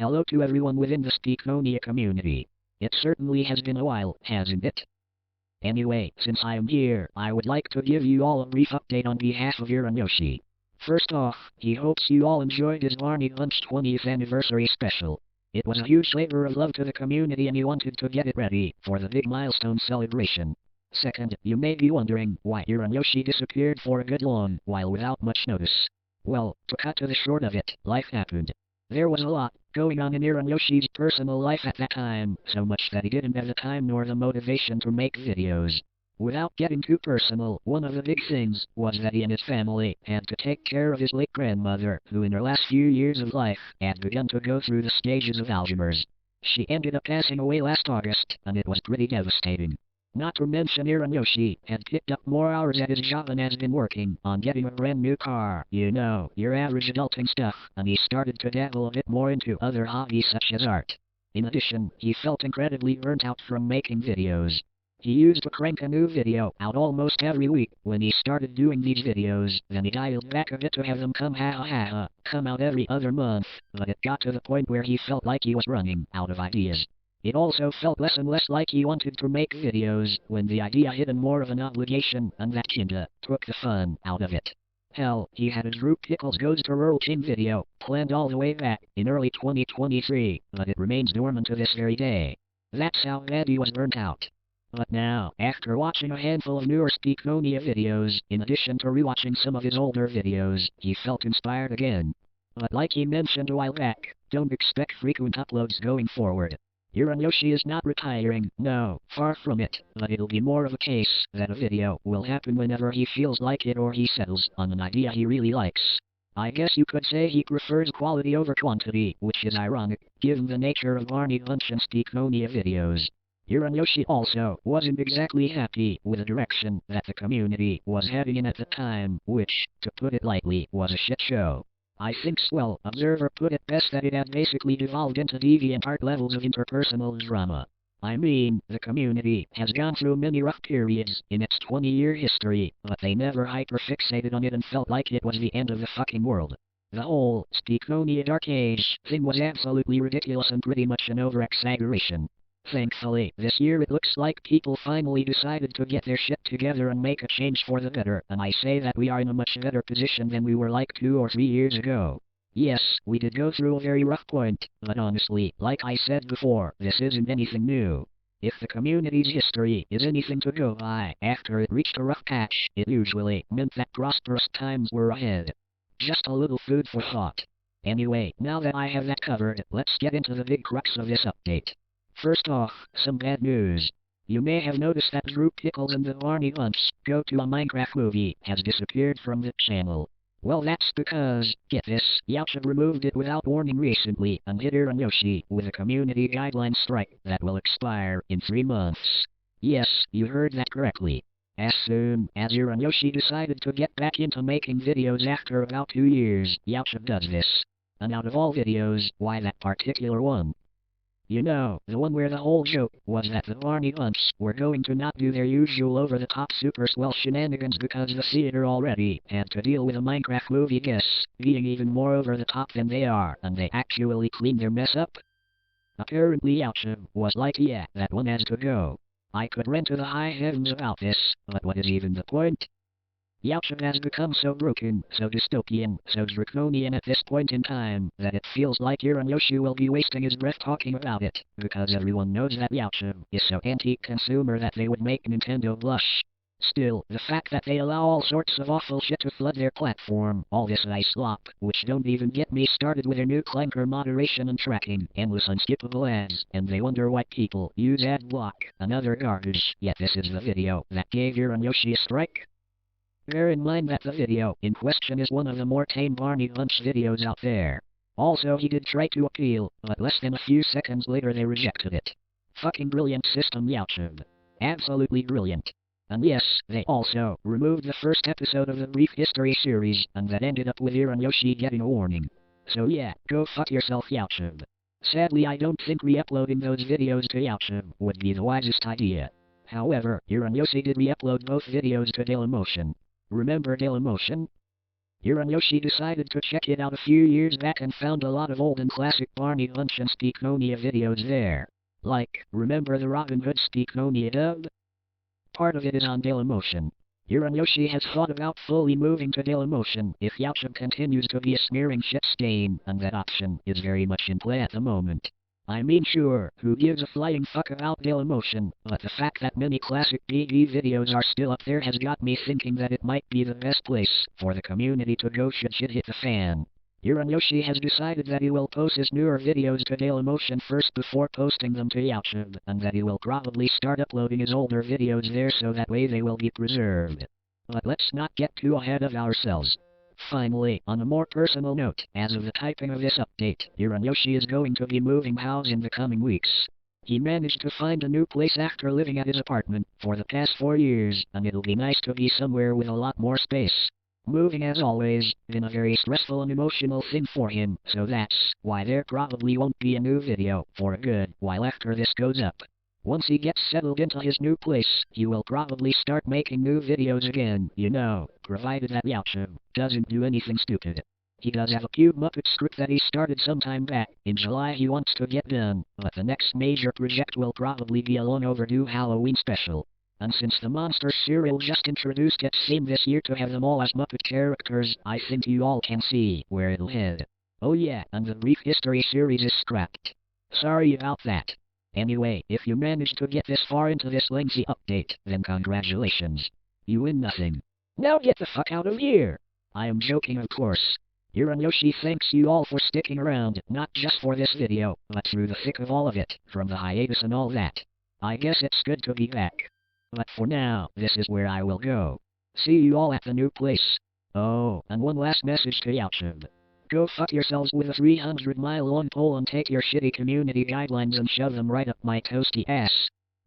hello to everyone within the Speakonia community. It certainly has been a while, hasn't it? Anyway, since I am here, I would like to give you all a brief update on behalf of Yoshi. First off, he hopes you all enjoyed his Barney Lunch 20th anniversary special. It was a huge labor of love to the community and he wanted to get it ready for the big milestone celebration. Second, you may be wondering why Yoshi disappeared for a good long while without much notice. Well, to cut to the short of it, life happened. There was a lot going on in Yoshi's personal life at that time, so much that he didn't have the time nor the motivation to make videos. Without getting too personal, one of the big things was that he and his family had to take care of his late grandmother, who in her last few years of life had begun to go through the stages of Alzheimer's. She ended up passing away last August, and it was pretty devastating. Not to mention Yoshi had picked up more hours at his job and has been working on getting a brand new car, you know, your average adulting stuff, and he started to dabble a bit more into other hobbies such as art. In addition, he felt incredibly burnt out from making videos. He used to crank a new video out almost every week when he started doing these videos, then he dialed back a bit to have them come out every other month, but it got to the point where he felt like he was running out of ideas. It also felt less and less like he wanted to make videos when the idea hit him more of an obligation, and that kinda took the fun out of it. Hell, he had his Group Pickles Goes to Rural King video planned all the way back in early 2023, but it remains dormant to this very day. That's how bad he was burnt out. But now, after watching a handful of newer Speakonia videos, in addition to rewatching some of his older videos, he felt inspired again. But like he mentioned a while back, don't expect frequent uploads going forward. Yoshi is not retiring, no, far from it, but it'll be more of a case that a video will happen whenever he feels like it or he settles on an idea he really likes. I guess you could say he prefers quality over quantity, which is ironic, given the nature of Barney Lunch and Speakonia videos. Yoshi also wasn't exactly happy with the direction that the community was heading in at the time, which, to put it lightly, was a shit show. I think Swell Observer put it best that it had basically devolved into deviant art levels of interpersonal drama. I mean, the community has gone through many rough periods in its 20-year history, but they never hyper-fixated on it and felt like it was the end of the fucking world. The whole Speakonia Dark Age thing was absolutely ridiculous and pretty much an over-exaggeration. Thankfully, this year it looks like people finally decided to get their shit together and make a change for the better, and I say that we are in a much better position than we were like 2 or 3 years ago. Yes, we did go through a very rough point, but honestly, like I said before, this isn't anything new. If the community's history is anything to go by, after it reached a rough patch, it usually meant that prosperous times were ahead. Just a little food for thought. Anyway, now that I have that covered, let's get into the big crux of this update. First off, some bad news. You may have noticed that Group Pickles and the Barney Lunch Go to a Minecraft movie has disappeared from the channel. Well, that's because, get this, Yoshi removed it without warning recently and hit Yoshi with a community guideline strike that will expire in 3 months. Yes, you heard that correctly. As soon as Yoshi decided to get back into making videos after about 2 years, Yoshi does this. And out of all videos, why that particular one? You know, the one where the whole joke was that the Barney Lunch were going to not do their usual over-the-top super swell shenanigans because the theater already had to deal with a Minecraft movie guests being even more over-the-top than they are, and they actually cleaned their mess up. Apparently Yoshi was like, yeah, that one has to go. I could rant to the high heavens about this, but what is even the point? Yoshi has become so broken, so dystopian, so draconian at this point in time, that it feels like Yoshi will be wasting his breath talking about it, because everyone knows that Yoshi is so anti-consumer that they would make Nintendo blush. Still, the fact that they allow all sorts of awful shit to flood their platform, all this ice slop, which don't even get me started with their new clanker moderation and tracking, endless unskippable ads, and they wonder why people use ad block, and other garbage, yet this is the video that gave Yoshi a strike. Bear in mind that the video in question is one of the more tame Barney Lunch videos out there. Also, he did try to appeal, but less than a few seconds later they rejected it. Fucking brilliant system, Yoshi. Absolutely brilliant. And yes, they also removed the first episode of the Brief History series, and that ended up with Yoshi getting a warning. So yeah, go fuck yourself, Yoshi. Sadly, I don't think re-uploading those videos to Yoshi would be the wisest idea. However, Yoshi did re-upload both videos to Dailymotion. Remember Dailymotion? Your and Yoshi decided to check it out a few years back and found a lot of old and classic Barney Bunch and Steakonia videos there. Like, remember the Robin Hood Steakonia dub? Part of it is on Dailymotion. Your and Yoshi has thought about fully moving to Dailymotion if YouTube continues to be a smearing shit stain, and that option is very much in play at the moment. I mean sure, who gives a flying fuck about Dailymotion, but the fact that many classic BG videos are still up there has got me thinking that it might be the best place for the community to go should shit hit the fan. Your and Yoshi has decided that he will post his newer videos to Dailymotion first before posting them to YouTube, and that he will probably start uploading his older videos there so that way they will be preserved. But let's not get too ahead of ourselves. Finally, on a more personal note, as of the typing of this update, your and Yoshi is going to be moving house in the coming weeks. He managed to find a new place after living at his apartment for the past 4 years, and it'll be nice to be somewhere with a lot more space. Moving, as always, been a very stressful and emotional thing for him, so that's why there probably won't be a new video for a good while after this goes up. Once he gets settled into his new place, he will probably start making new videos again, you know, provided that YouTube doesn't do anything stupid. He does have a cute Muppet script that he started sometime back in July he wants to get done, but the next major project will probably be a long overdue Halloween special. And since the Monsters cereal just introduced its theme this year to have them all as Muppet characters, I think you all can see where it'll head. Oh yeah, and the Brief History series is scrapped. Sorry about that. Anyway, if you managed to get this far into this lengthy update, then congratulations. You win nothing. Now get the fuck out of here! I am joking, of course. Your and Yoshi thanks you all for sticking around, not just for this video, but through the thick of all of it, from the hiatus and all that. I guess it's good to be back. But for now, this is where I will go. See you all at the new place. Oh, and one last message to YouTube. Go fuck yourselves with a 300-mile long pole and take your shitty community guidelines and shove them right up my toasty ass.